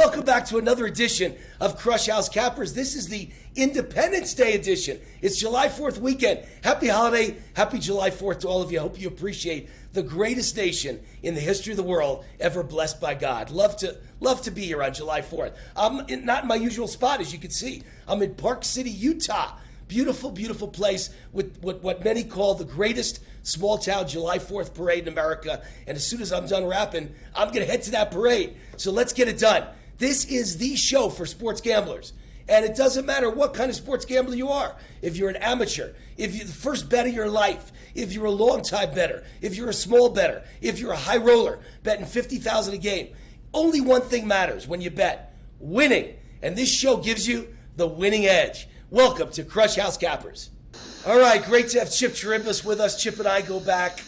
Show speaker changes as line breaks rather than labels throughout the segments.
welcome back to another edition of Crush House Cappers. This is the Independence Day edition. It's July 4th weekend. Happy holiday, happy July 4th to all of you. I hope you appreciate the greatest nation in the history of the world ever blessed by God. Love to be here on July 4th. I'm not in my usual spot, as you can see. I'm in Park City, Utah. Beautiful, beautiful place with what many call the greatest small town July 4th parade in America. And as soon as I'm done rapping, I'm going to head to that parade. So let's get it done. This is the show for sports gamblers. And it doesn't matter what kind of sports gambler you are. If you're an amateur, if you're the first bet of your life, if you're a long-time bettor, if you're a small bettor, if you're a high roller betting $50,000 a game, only one thing matters when you bet: winning. And this show gives you the winning edge. Welcome to Crush House Cappers. All right, great to have Chip Chirimbes with us. Chip and I go back,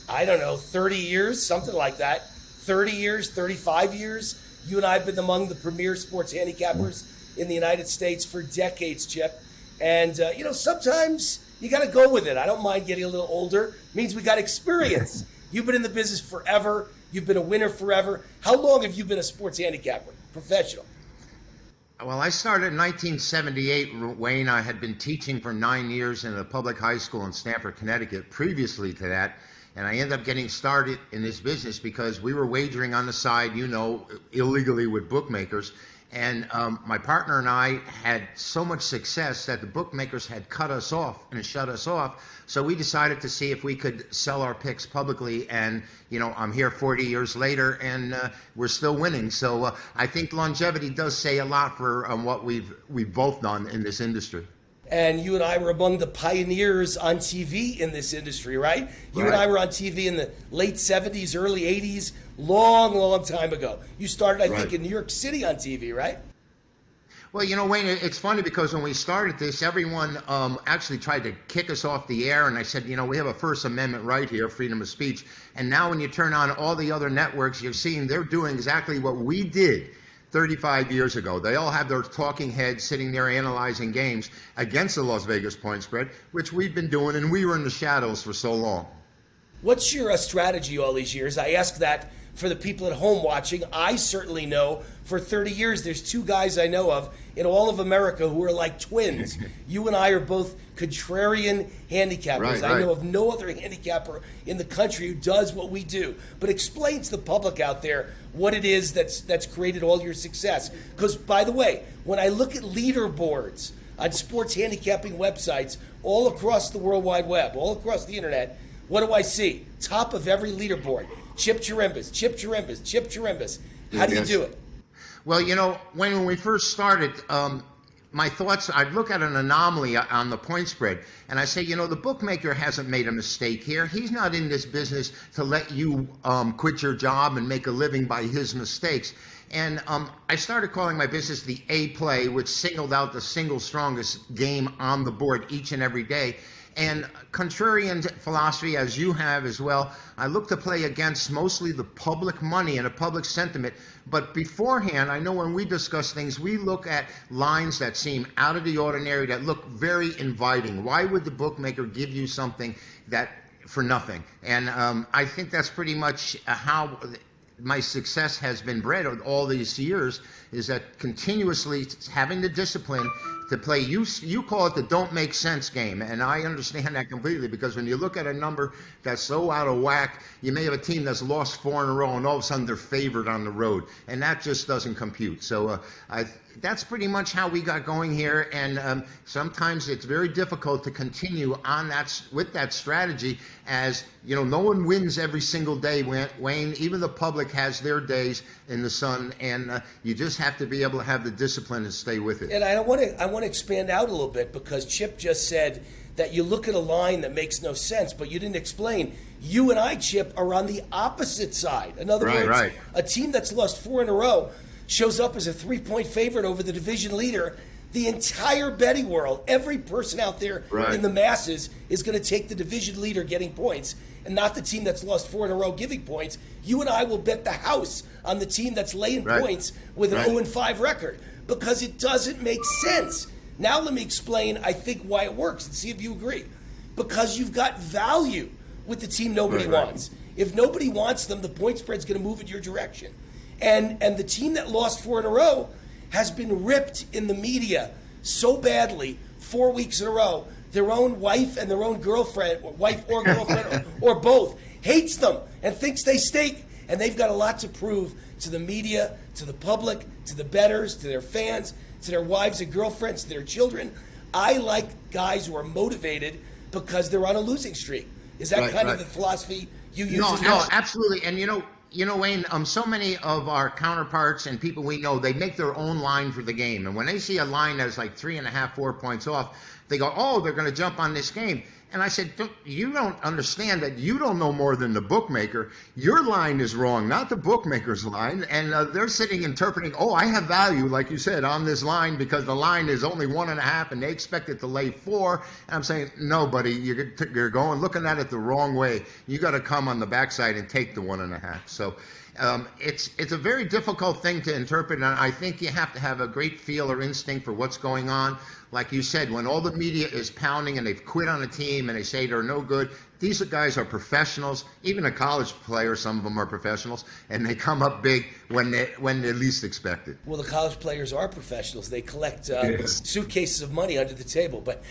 30 years, something like that. 30 years, 35 years. You and I have been among the premier sports handicappers in the United States for decades, Chip. And, sometimes you got to go with it. I don't mind getting a little older. It means we got experience. You've been in the business forever. You've been a winner forever. How long have you been a sports handicapper, professional?
Well, I started in 1978, Wayne. I had been teaching for 9 years in a public high school in Stamford, Connecticut, previously to that. And I ended up getting started in this business because we were wagering on the side, illegally with bookmakers. And my partner and I had so much success that the bookmakers had cut us off and shut us off. So we decided to see if we could sell our picks publicly. And, I'm here 40 years later and we're still winning. So I think longevity does say a lot for what we've both done in this industry.
And you and I were among the pioneers on TV in this industry, right? You and I were on TV in the late 70s, early 80s, long time ago. You started, I think, in New York City on TV, right?
Well, Wayne, it's funny because when we started this, everyone actually tried to kick us off the air. And I said, we have a First Amendment right here, freedom of speech. And now when you turn on all the other networks, you're seeing they're doing exactly what we did 35 years ago. They all have their talking heads sitting there analyzing games against the Las Vegas point spread, which we've been doing, and we were in the shadows for so long.
What's your strategy all these years? I ask that for the people at home watching. I certainly know for 30 years there's two guys I know of in all of America who are like twins. You and I are both contrarian handicappers. I know of no other handicapper in the country who does what we do. But explain to the public out there what it is that's created all your success. Because, by the way, when I look at leaderboards on sports handicapping websites all across the World Wide Web, all across the internet, what do I see? Top of every leaderboard: Chip Chirimbes, Chip Chirimbes, Chip Chirimbes. How do you do it?
Well, when we first started, my thoughts, I'd look at an anomaly on the point spread, and I say, the bookmaker hasn't made a mistake here. He's not in this business to let you quit your job and make a living by his mistakes. And I started calling my business the A play, which singled out the single strongest game on the board each and every day. And contrarian philosophy, as you have as well, I look to play against mostly the public money and the public sentiment. But beforehand, I know when we discuss things, we look at lines that seem out of the ordinary, that look very inviting. Why would the bookmaker give you something that for nothing? And I think that's pretty much how my success has been bred all these years, is that continuously having the discipline to play. You call it the don't make sense game, and I understand that completely, because when you look at a number that's so out of whack, you may have a team that's lost 4 in a row and all of a sudden they're favored on the road, and that just doesn't compute. So that's pretty much how we got going here, and sometimes it's very difficult to continue on with that strategy, as no one wins every single day, Wayne. Even the public has their days in the sun, and you just have to be able to have the discipline and stay with it.
And I want to expand out a little bit, because Chip just said that you look at a line that makes no sense, but you didn't explain. You and I, Chip, are on the opposite side. In other words, a team that's lost 4 in a row shows up as a 3-point favorite over the division leader. The entire betting world, every person out there in the masses, is going to take the division leader getting points and not the team that's lost 4 in a row giving points. You and I will bet the house on the team that's laying points with an 0-5 record, because it doesn't make sense. Now let me explain, I think, why it works, and see if you agree. Because you've got value with the team nobody wants. If nobody wants them, the point spread's going to move in your direction. And the team that lost 4 in a row has been ripped in the media so badly 4 weeks in a row. Their own wife and their own girlfriend, wife or girlfriend, or both, hates them and thinks they stink. And they've got a lot to prove to the media, to the public, to the bettors, to their fans, to their wives and girlfriends, to their children. I like guys who are motivated because they're on a losing streak. Is that kind of the philosophy you use?
No, absolutely. And you know, Wayne, so many of our counterparts and people we know, they make their own line for the game. And when they see a line that's like 3.5, 4 points off, they go, oh, they're going to jump on this game. And I said, you don't understand that you don't know more than the bookmaker. Your line is wrong, not the bookmaker's line. And they're sitting interpreting, oh, I have value, like you said, on this line because the line is only 1.5 and they expect it to lay 4. And I'm saying, no, buddy, you're looking at it the wrong way. You got to come on the backside and take the 1.5. So it's a very difficult thing to interpret. And I think you have to have a great feel or instinct for what's going on. Like you said, when all the media is pounding and they've quit on a team and they say they're no good, these guys are professionals. Even a college player, some of them are professionals, and they come up big when they're least expected.
Well, the college players are professionals. They collect suitcases of money under the table, but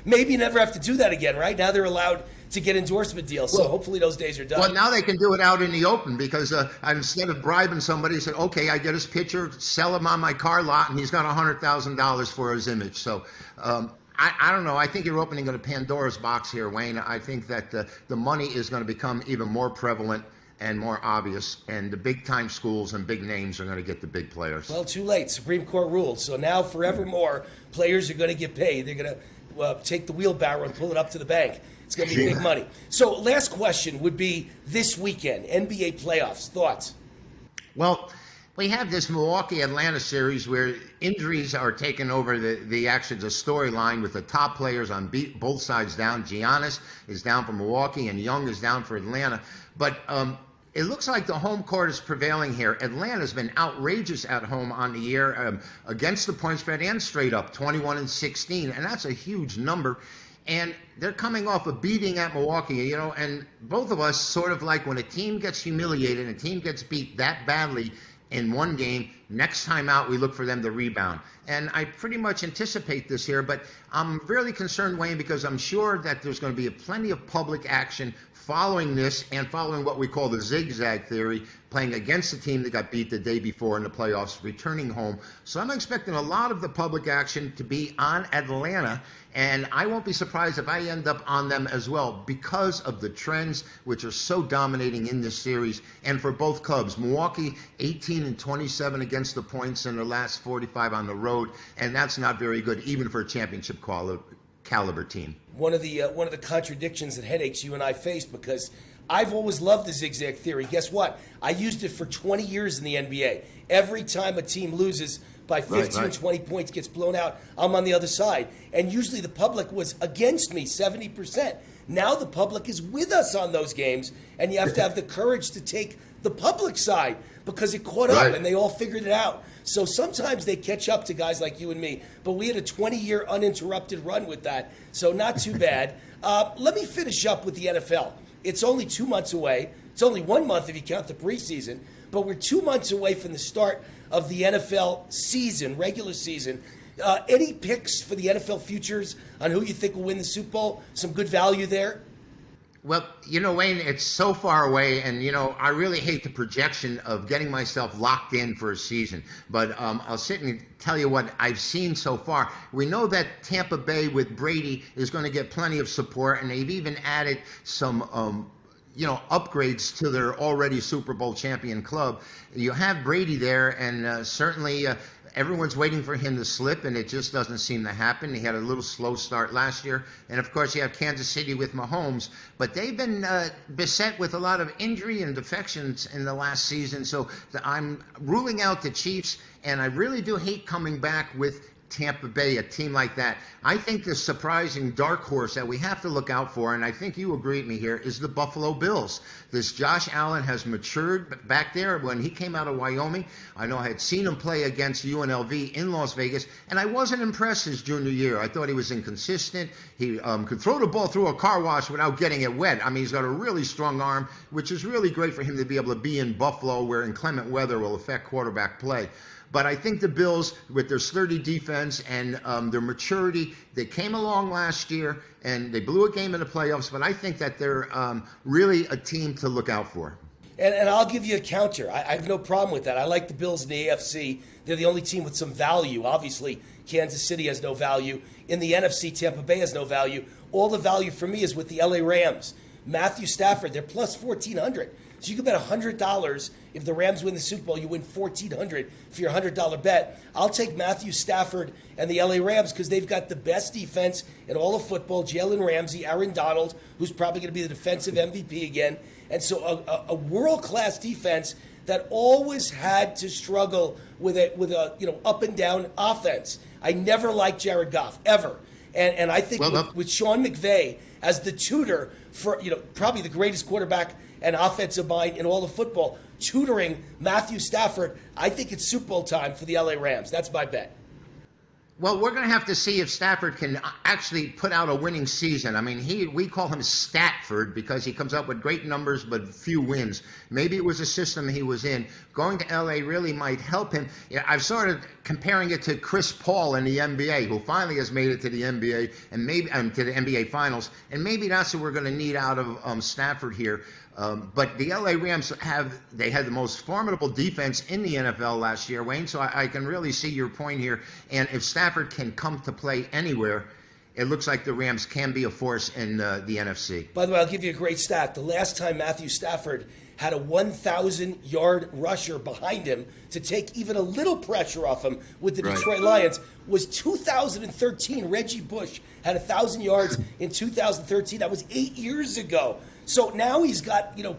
maybe never have to do that again, right? Now they're allowed to get endorsement deals, so hopefully those days are done.
Well, now they can do it out in the open because instead of bribing somebody, said, okay, I get his picture, sell him on my car lot, and he's got $100,000 for his image. So I don't know. I think you're opening a Pandora's box here, Wayne. I think that the money is going to become even more prevalent and more obvious, and the big-time schools and big names are going to get the big players.
Well, too late. Supreme Court ruled. So now forevermore, players are going to get paid. They're going to take the wheelbarrow and pull it up to the bank. It's going to be big money. So last question would be this weekend, NBA playoffs. Thoughts?
Well, we have this Milwaukee-Atlanta series where injuries are taking over the storyline with the top players on both sides down. Giannis is down for Milwaukee and Young is down for Atlanta. But it looks like the home court is prevailing here. Atlanta's been outrageous at home on the year against the point spread and straight up, 21-16, and that's a huge number. And they're coming off a beating at Milwaukee, and both of us sort of like when a team gets humiliated and a team gets beat that badly in one game, next time out we look for them to rebound. And I pretty much anticipate this here, but I'm really concerned, Wayne, because I'm sure that there's going to be plenty of public action following this and following what we call the zigzag theory, playing against the team that got beat the day before in the playoffs, returning home. So I'm expecting a lot of the public action to be on Atlanta, and I won't be surprised if I end up on them as well because of the trends which are so dominating in this series. And for both clubs, Milwaukee 18-27 against the points in their last 45 on the road, and that's not very good even for a championship caliber team.
One of the contradictions and headaches you and I face, because I've always loved the zigzag theory. Guess what? I used it for 20 years in the NBA. Every time a team loses by 15, 20 points, gets blown out, I'm on the other side. And usually the public was against me 70%. Now the public is with us on those games, and you have to have the courage to take the public side because it caught up and they all figured it out. So sometimes they catch up to guys like you and me, but we had a 20-year uninterrupted run with that, so not too bad. Let me finish up with the NFL. It's only 2 months away. It's only 1 month if you count the preseason, but we're 2 months away from the start of the NFL season, regular season. Any picks for the NFL futures on who you think will win the Super Bowl? Some good value there?
Well, Wayne, it's so far away, and, I really hate the projection of getting myself locked in for a season. But I'll sit and tell you what I've seen so far. We know that Tampa Bay with Brady is going to get plenty of support, and they've even added some upgrades to their already Super Bowl champion club. You have Brady there, and certainly everyone's waiting for him to slip, and it just doesn't seem to happen. He had a little slow start last year. And, of course, you have Kansas City with Mahomes. But they've been beset with a lot of injury and defections in the last season. So I'm ruling out the Chiefs, and I really do hate coming back with Tampa Bay, a team like that. I think the surprising dark horse that we have to look out for, and I think you agree with me here, is the Buffalo Bills. This Josh Allen has matured back there. When he came out of Wyoming, I know I had seen him play against UNLV in Las Vegas, and I wasn't impressed his junior year. I thought he was inconsistent. He could throw the ball through a car wash without getting it wet. I mean, he's got a really strong arm, which is really great for him to be able to be in Buffalo, where inclement weather will affect quarterback play. But I think the Bills, with their sturdy defense and their maturity, they came along last year and they blew a game in the playoffs. But I think that they're really a team to look out for.
And I'll give you a counter. I have no problem with that. I like the Bills in the AFC. They're the only team with some value. Obviously, Kansas City has no value. In the NFC, Tampa Bay has no value. All the value for me is with the LA Rams. Matthew Stafford, they're plus 1,400. So you can bet $100 if the Rams win the Super Bowl, you win $1,400 for your $100 bet. I'll take Matthew Stafford and the LA Rams because they've got the best defense in all of football. Jalen Ramsey, Aaron Donald, who's probably going to be the defensive MVP again. And so a world-class defense that always had to struggle with a up and down offense. I never liked Jared Goff, ever. And I think with Sean McVay as the tutor for probably the greatest quarterback and offensive mind in all of football, tutoring Matthew Stafford, I think it's Super Bowl time for the LA Rams. That's my bet.
Well, we're going to have to see if Stafford can actually put out a winning season. I mean, we call him Statford because he comes up with great numbers but few wins. Maybe it was a system he was in. Going to L.A. really might help him. I've started comparing it to Chris Paul in the NBA, who finally has made it to the NBA and maybe to the NBA Finals. And maybe that's what we're going to need out of Stafford here. But the LA Rams had the most formidable defense in the NFL last year, Wayne. So I can really see your point here. And if Stafford can come to play anywhere, it looks like the Rams can be a force in the NFC.
By the way, I'll give you a great stat. The last time Matthew Stafford had a 1,000-yard rusher behind him to take even a little pressure off him with the Detroit Lions was 2013. Reggie Bush had 1,000 yards in 2013. That was 8 years ago. So now he's got, Cam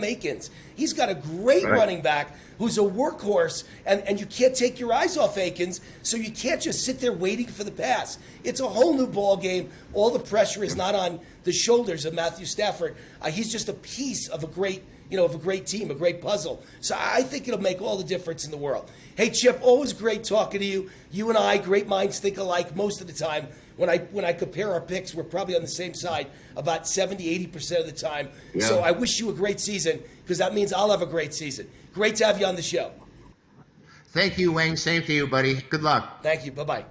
Akins. He's got a great running back who's a workhorse, and you can't take your eyes off Akins, so you can't just sit there waiting for the pass. It's a whole new ball game. All the pressure is not on the shoulders of Matthew Stafford. He's just a piece of a great team, a great puzzle. So I think it'll make all the difference in the world. Hey, Chip, always great talking to you. You and I, great minds think alike most of the time. When I compare our picks, we're probably on the same side about 70, 80% of the time. Yeah. So I wish you a great season because that means I'll have a great season. Great to have you on the show.
Thank you, Wayne. Same to you, buddy. Good luck.
Thank you. Bye-bye.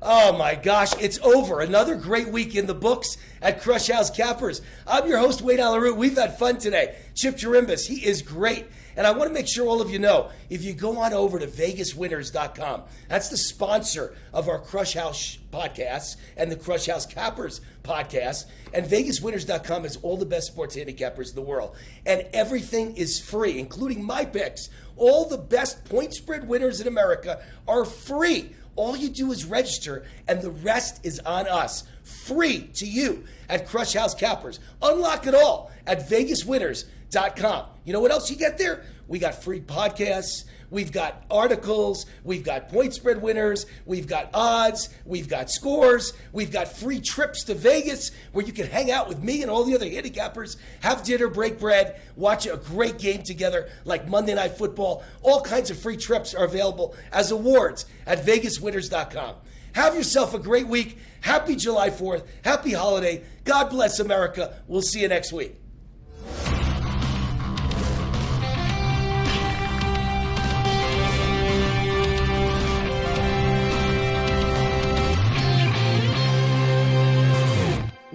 Oh, my gosh. It's over. Another great week in the books at Crush House Cappers. I'm your host, Wayne Allyn Root. We've had fun today. Chip Chirimbes, he is great. And I want to make sure all of you know, if you go on over to VegasWinners.com, that's the sponsor of our Crush House podcasts and the Crush House Cappers podcast. And VegasWinners.com has all the best sports handicappers in the world. And everything is free, including my picks. All the best point spread winners in America are free. All you do is register, and the rest is on us. Free to you at Crush House Cappers. Unlock it all at VegasWinners.com. You know what else you get there? We got free podcasts. We've got articles. We've got point spread winners. We've got odds. We've got scores. We've got free trips to Vegas where you can hang out with me and all the other handicappers, have dinner, break bread, watch a great game together like Monday Night Football. All kinds of free trips are available as awards at VegasWinners.com. Have yourself a great week. Happy July 4th. Happy holiday. God bless America. We'll see you next week.